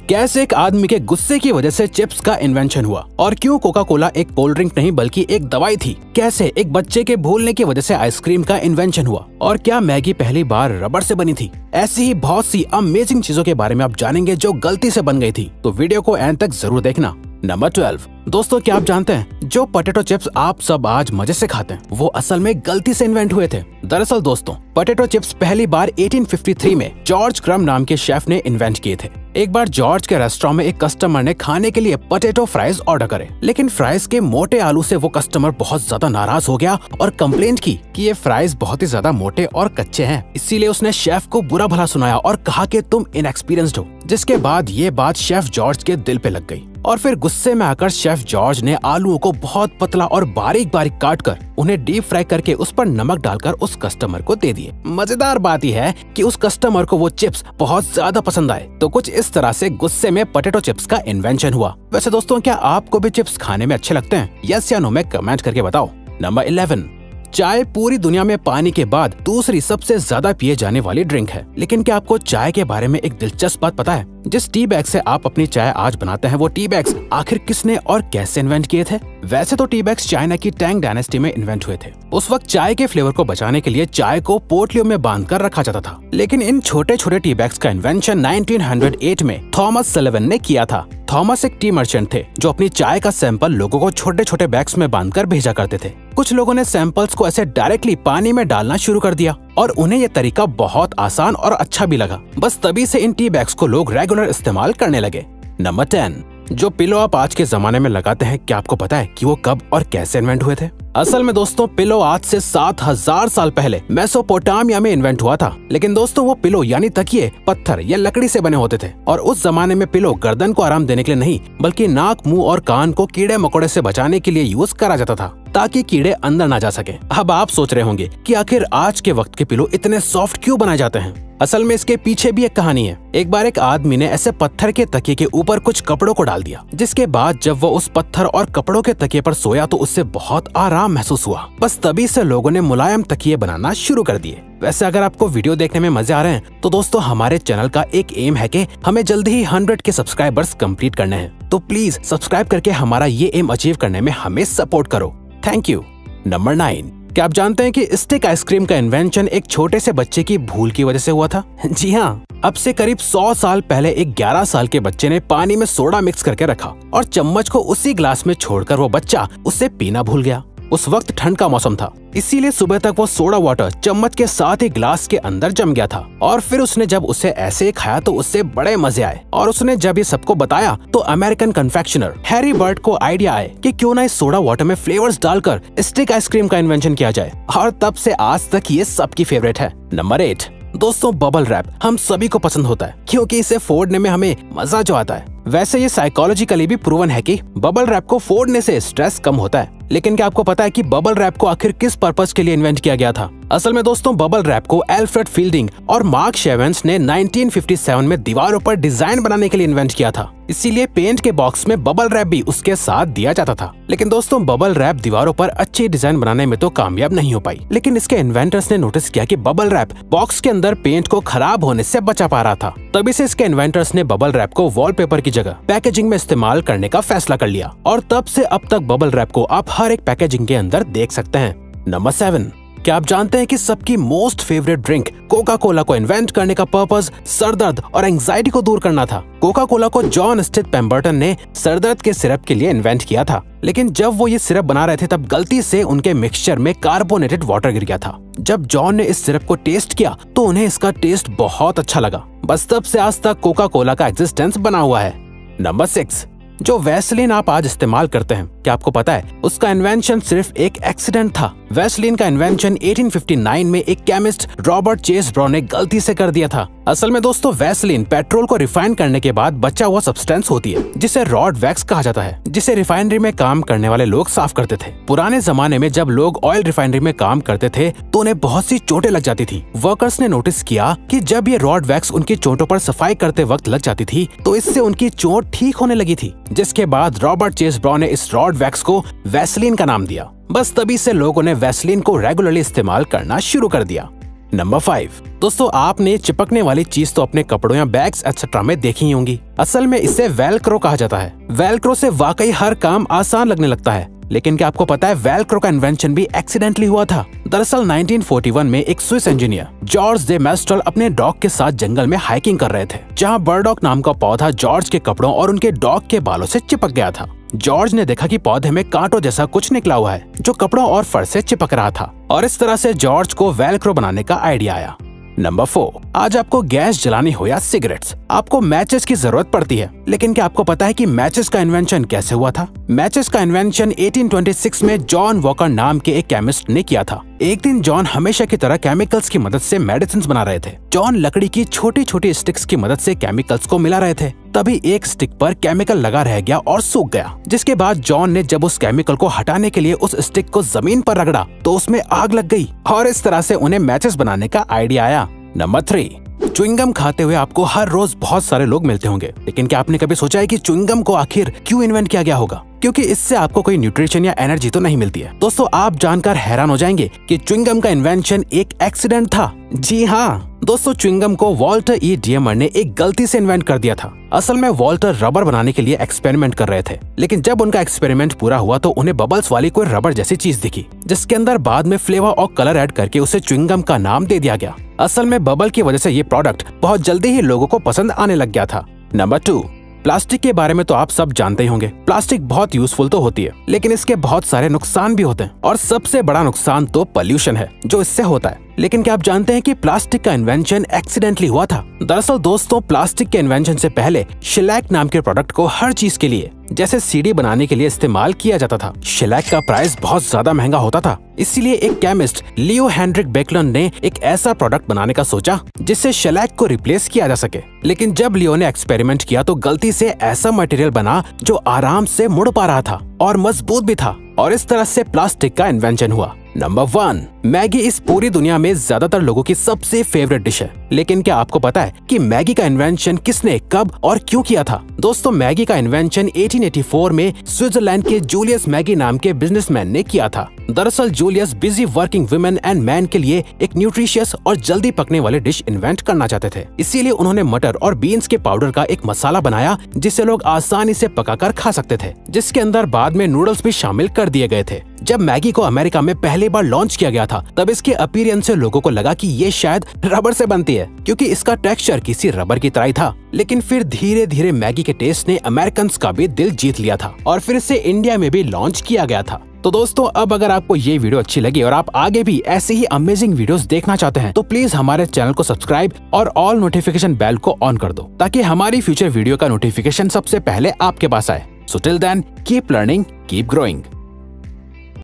कैसे एक आदमी के गुस्से की वजह से चिप्स का इन्वेंशन हुआ और क्यों कोका कोला एक कोल्ड ड्रिंक नहीं बल्कि एक दवाई थी। कैसे एक बच्चे के भूलने की वजह से आइसक्रीम का इन्वेंशन हुआ और क्या मैगी पहली बार रबड़ से बनी थी। ऐसी ही बहुत सी अमेजिंग चीजों के बारे में आप जानेंगे जो गलती से बन गई थी, तो वीडियो को एंड तक जरूर देखना। नंबर 12। दोस्तों, क्या आप जानते हैं जो पोटैटो चिप्स आप सब आज मजे से खाते हैं वो असल में गलती से इन्वेंट हुए थे। दरअसल दोस्तों, पोटैटो चिप्स पहली बार 1853 में जॉर्ज क्रम्ब नाम के शेफ ने इन्वेंट किए थे। एक बार जॉर्ज के रेस्टोरेंट में एक कस्टमर ने खाने के लिए पोटैटो फ्राइज ऑर्डर करे, लेकिन फ्राइज के मोटे आलू से वो कस्टमर बहुत ज्यादा नाराज हो गया और कंप्लेंट की कि ये फ्राइज बहुत ही ज्यादा मोटे और कच्चे हैं। इसीलिए उसने शेफ को बुरा भला सुनाया और कहा कि तुम इनएक्सपीरियंस्ड हो, जिसके बाद ये बात शेफ जॉर्ज के दिल पे लग गई और फिर गुस्से में आकर शेफ जॉर्ज ने आलूओं को बहुत पतला और बारीक बारीक काट कर उन्हें डीप फ्राई करके उस पर नमक डालकर उस कस्टमर को दे दिए। मजेदार बात यह है कि उस कस्टमर को वो चिप्स बहुत ज्यादा पसंद आए, तो कुछ इस तरह से गुस्से में पोटैटो चिप्स का इन्वेंशन हुआ। वैसे दोस्तों, क्या आपको भी चिप्स खाने में अच्छे लगते हैं? यस या नो में कमेंट करके बताओ। नंबर 11। चाय पूरी दुनिया में पानी के बाद दूसरी सबसे ज्यादा पिए जाने वाली ड्रिंक है, लेकिन क्या आपको चाय के बारे में एक दिलचस्प बात पता है? जिस टी बैग से आप अपनी चाय आज बनाते हैं वो टी बैग्स आखिर किसने और कैसे इन्वेंट किए थे? वैसे तो टी बैग्स चाइना की टैंग डायनेस्टी में इन्वेंट हुए थे। उस वक्त चाय के फ्लेवर को बचाने के लिए चाय को पोटलियों में बांधकर रखा जाता था, लेकिन इन छोटे छोटे टी बैग्स का इन्वेंशन 1908 में थॉमस सलिवन ने किया था। थॉमस एक टी मर्चेंट थे जो अपनी चाय का सैंपल लोगों को छोटे छोटे बैग्स में बांधकर भेजा करते थे। कुछ लोगों ने सैंपल्स को ऐसे डायरेक्टली पानी में डालना शुरू कर दिया और उन्हें यह तरीका बहुत आसान और अच्छा भी लगा। बस तभी से इन टी बैग्स को लोग रेगुलर इस्तेमाल करने लगे। नंबर 10। जो पिलो आप आज के जमाने में लगाते हैं, क्या आपको पता है कि वो कब और कैसे इन्वेंट हुए थे? असल में दोस्तों, पिलो आज से 7000 साल पहले मेसोपोटामिया में इन्वेंट हुआ था। लेकिन दोस्तों, वो पिलो यानी तकिए पत्थर या लकड़ी से बने होते थे और उस जमाने में पिलो गर्दन को आराम देने के लिए नहीं बल्कि नाक, मुंह और कान को कीड़े मकोड़े से बचाने के लिए यूज करा जाता था, ताकि कीड़े अंदर ना जा सके। अब आप सोच रहे होंगे कि आखिर आज के वक्त के पिलो इतने सॉफ्ट क्यों बनाए जाते हैं? असल में इसके पीछे भी एक कहानी है। एक बार एक आदमी ने ऐसे पत्थर के तकिए के ऊपर कुछ कपड़ों को डाल दिया, जिसके बाद जब वो उस पत्थर और कपड़ों के तकिए पर सोया तो उससे बहुत आराम महसूस हुआ। बस तभी से लोगों ने मुलायम तकिए बनाना शुरू कर दिए। वैसे अगर आपको वीडियो देखने में मजे आ रहे हैं तो दोस्तों, हमारे चैनल का एक एम है कि हमें जल्दी ही 100 के सब्सक्राइबर्स कंप्लीट करने हैं, तो प्लीज सब्सक्राइब करके हमारा ये एम अचीव करने में हमें सपोर्ट करो। Thank you. नंबर 9। क्या आप जानते हैं कि स्टिक आइसक्रीम का इन्वेंशन एक छोटे से बच्चे की भूल की वजह से हुआ था? जी हाँ, अब से करीब 100 साल पहले एक 11 साल के बच्चे ने पानी में सोडा मिक्स करके रखा और चम्मच को उसी ग्लास में छोड़कर वो बच्चा उससे पीना भूल गया। उस वक्त ठंड का मौसम था, इसीलिए सुबह तक वो सोडा वाटर चम्मच के साथ ही ग्लास के अंदर जम गया था और फिर उसने जब उसे ऐसे ही खाया तो उससे बड़े मजे आए और उसने जब ये सबको बताया तो अमेरिकन कन्फेक्शनर हैरी बर्ट को आइडिया आए कि क्यों ना इस सोडा वाटर में फ्लेवर्स डालकर स्टिक आइसक्रीम का इन्वेंशन किया जाए और तब से आज तक ये सबकी फेवरेट है। नंबर 8। दोस्तों, बबल रैप हम सभी को पसंद होता है क्योंकि इसे फोड़ने में हमें मजा जो आता है। वैसे ये साइकोलॉजिकली भी प्रूवन है कि बबल रैप को फोड़ने से स्ट्रेस कम होता है। लेकिन क्या आपको पता है कि बबल रैप को आखिर किस पर्पस के लिए इन्वेंट किया गया था? असल में दोस्तों, बबल रैप को एल्फ्रेड फील्डिंग और मार्क शेवेंस ने 1957 में दीवारों पर डिजाइन बनाने के लिए इन्वेंट किया था। इसीलिए पेंट के बॉक्स में बबल रैप भी उसके साथ दिया जाता था। लेकिन दोस्तों, बबल रैप दीवारों पर अच्छी डिजाइन बनाने में तो कामयाब नहीं हो पाई, लेकिन इसके इन्वेंटर्स ने नोटिस किया कि बबल रैप बॉक्स के अंदर पेंट को खराब होने से बचा पा रहा था। तभी से इसके इन्वेंटर्स ने बबल रैप को वॉलपेपर की जगह पैकेजिंग में इस्तेमाल करने का फैसला कर लिया और तब से अब तक बबल रैप को आप हर एक पैकेजिंग के अंदर देख सकते हैं। नंबर 7। क्या आप जानते हैं कि सबकी most favourite drink Coca Cola को इन्वेंट करने का पर्पस सरदर्द और एंजाइटी को दूर करना था? कोका कोला को जॉन स्थित पेम्बर्टन ने सरदर्द के सिरप के लिए इन्वेंट किया था, लेकिन जब वो ये सिरप बना रहे थे तब गलती से उनके मिक्सचर में कार्बोनेटेड वाटर गिर गया था। जब जॉन ने इस सिरप को टेस्ट किया तो उन्हें इसका टेस्ट बहुत अच्छा लगा। बस तब से आज तक कोका कोला का एग्जिस्टेंस बना हुआ है। नंबर 6। जो वैसलीन आप आज इस्तेमाल करते हैं, क्या आपको पता है उसका इन्वेंशन सिर्फ एक एक्सीडेंट था? वैसलीन का इन्वेंशन 1859 में एक केमिस्ट रॉबर्ट चेस ब्राउन ने गलती से कर दिया था। असल में दोस्तों, वैसलीन पेट्रोल को रिफाइन करने के बाद बचा हुआ सब्सटेंस होती है जिसे रॉड वैक्स कहा जाता है, जिसे रिफाइनरी में काम करने वाले लोग साफ करते थे। पुराने जमाने में जब लोग ऑयल रिफाइनरी में काम करते थे तो उन्हें बहुत सी चोटें लग जाती थी। वर्कर्स ने नोटिस किया कि जब ये रॉड वैक्स उनकी चोटों पर सफाई करते वक्त लग जाती थी तो इससे उनकी चोट ठीक होने लगी थी, जिसके बाद रॉबर्ट चेस ब्राउन ने इस रॉड वैक्स को वैसलीन का नाम दिया। बस तभी से लोगों ने वैसलीन को रेगुलरली इस्तेमाल करना शुरू कर दिया। नंबर 5, दोस्तों आपने चिपकने वाली चीज तो अपने कपड़ों या बैग्स एक्सेट्रा में देखी ही होंगी। असल में इसे वेलक्रो कहा जाता है। वेलक्रो से वाकई हर काम आसान लगने लगता है, लेकिन क्या आपको पता है वेलक्रो का इन्वेंशन भी एक्सीडेंटली हुआ था। दरअसल 1941 में एक स्विस इंजीनियर जॉर्ज दे मेस्ट्रल अपने डॉग के साथ जंगल में हाइकिंग कर रहे थे, जहां बर्डॉग नाम का पौधा जॉर्ज के कपड़ों और उनके डॉग के बालों से चिपक गया था। जॉर्ज ने देखा कि पौधे में कांटों जैसा कुछ निकला हुआ है जो कपड़ों और फर से चिपक रहा था, और इस तरह से जॉर्ज को वेलक्रो बनाने का आइडिया आया। नंबर 4, आज आपको गैस जलानी हो या सिगरेट्स, आपको मैचेस की जरूरत पड़ती है। लेकिन क्या आपको पता है कि मैचेस का इन्वेंशन कैसे हुआ था? मैचेस का इन्वेंशन 1826 में जॉन वॉकर नाम के एक केमिस्ट ने किया था। एक दिन जॉन हमेशा की तरह केमिकल्स की मदद से मेडिसिन बना रहे थे। जॉन लकड़ी की छोटी छोटी स्टिक्स की मदद से केमिकल्स को मिला रहे थे। तभी एक स्टिक पर केमिकल लगा रह गया और सूख गया, जिसके बाद जॉन ने जब उस केमिकल को हटाने के लिए उस स्टिक को जमीन पर रगड़ा तो उसमें आग लग गई, और इस तरह से उन्हें मैचेस बनाने का आइडिया आया। नंबर 3, च्युइंगम खाते हुए आपको हर रोज बहुत सारे लोग मिलते होंगे, लेकिन क्या आपने कभी सोचा है कि च्युइंगम को आखिर क्यों इन्वेंट किया गया होगा? क्योंकि इससे आपको कोई न्यूट्रिशन या एनर्जी तो नहीं मिलती है। दोस्तों आप जानकर हैरान हो जाएंगे कि च्युइंगम का इन्वेंशन एक एक्सीडेंट था। जी हाँ दोस्तों, च्युइंगम को वॉल्टर ई डियमर ने एक गलती से इन्वेंट कर दिया था। असल में वॉल्टर रबर बनाने के लिए एक्सपेरिमेंट कर रहे थे, लेकिन जब उनका एक्सपेरिमेंट पूरा हुआ तो उन्हें बबल्स वाली कोई रबर जैसी चीज दिखी, जिसके अंदर बाद में फ्लेवर और कलर ऐड करके उसे च्युइंगम का नाम दे दिया गया। असल में बबल की वजह से ये प्रोडक्ट बहुत जल्दी ही लोगों को पसंद आने लग गया था। नंबर 2, प्लास्टिक के बारे में तो आप सब जानते ही होंगे। प्लास्टिक बहुत यूजफुल तो होती है, लेकिन इसके बहुत सारे नुकसान भी होते हैं, और सबसे बड़ा नुकसान तो पोल्यूशन है जो इससे होता है। लेकिन क्या आप जानते हैं कि प्लास्टिक का इन्वेंशन एक्सीडेंटली हुआ था? दरअसल दोस्तों प्लास्टिक के इन्वेंशन से पहले शेलैक नाम के प्रोडक्ट को हर चीज के लिए, जैसे सीडी बनाने के लिए इस्तेमाल किया जाता था। शेलैक का प्राइस बहुत ज्यादा महंगा होता था, इसीलिए एक केमिस्ट लियो हेनरिक बेकलैंड ने एक ऐसा प्रोडक्ट बनाने का सोचा जिससे शेलैक को रिप्लेस किया जा सके। लेकिन जब लियो ने एक्सपेरिमेंट किया तो गलती से ऐसा मटेरियल बना जो आराम से मुड़ पा रहा था और मजबूत भी था, और इस तरह से प्लास्टिक का इन्वेंशन हुआ। नंबर 1, मैगी इस पूरी दुनिया में ज्यादातर लोगों की सबसे फेवरेट डिश है। लेकिन क्या आपको पता है कि मैगी का इन्वेंशन किसने, कब और क्यों किया था? दोस्तों मैगी का इन्वेंशन 1884 में स्विट्जरलैंड के जूलियस मैगी नाम के बिजनेसमैन ने किया था। दरअसल Julius busy working women and man के लिए एक न्यूट्रिशियस और जल्दी पकने वाली डिश इन्वेंट करना चाहते थे। इसीलिए उन्होंने मटर और बीन्स के पाउडर का एक मसाला बनाया जिसे लोग आसानी से पकाकर खा सकते थे, जिसके अंदर बाद में नूडल्स भी शामिल कर दिए गए थे। जब मैगी को अमेरिका में पहली बार लॉन्च किया गया था तब इसके अपीयरेंस से लोगों को लगा कि ये शायद रबर से बनती है, क्योंकि इसका टेक्सचर किसी रबर की तरह ही था। लेकिन फिर धीरे धीरे मैगी के टेस्ट ने अमेरिकन्स का भी दिल जीत लिया था और फिर इसे इंडिया में भी लॉन्च किया गया था। तो दोस्तों अब अगर आपको ये वीडियो अच्छी लगी और आप आगे भी ऐसे ही अमेजिंग वीडियोस देखना चाहते हैं तो प्लीज हमारे चैनल को सब्सक्राइब और ऑल नोटिफिकेशन बेल को ऑन कर दो, ताकि हमारी फ्यूचर वीडियो का नोटिफिकेशन सबसे पहले आपके पास आए। So till then keep learning, keep growing.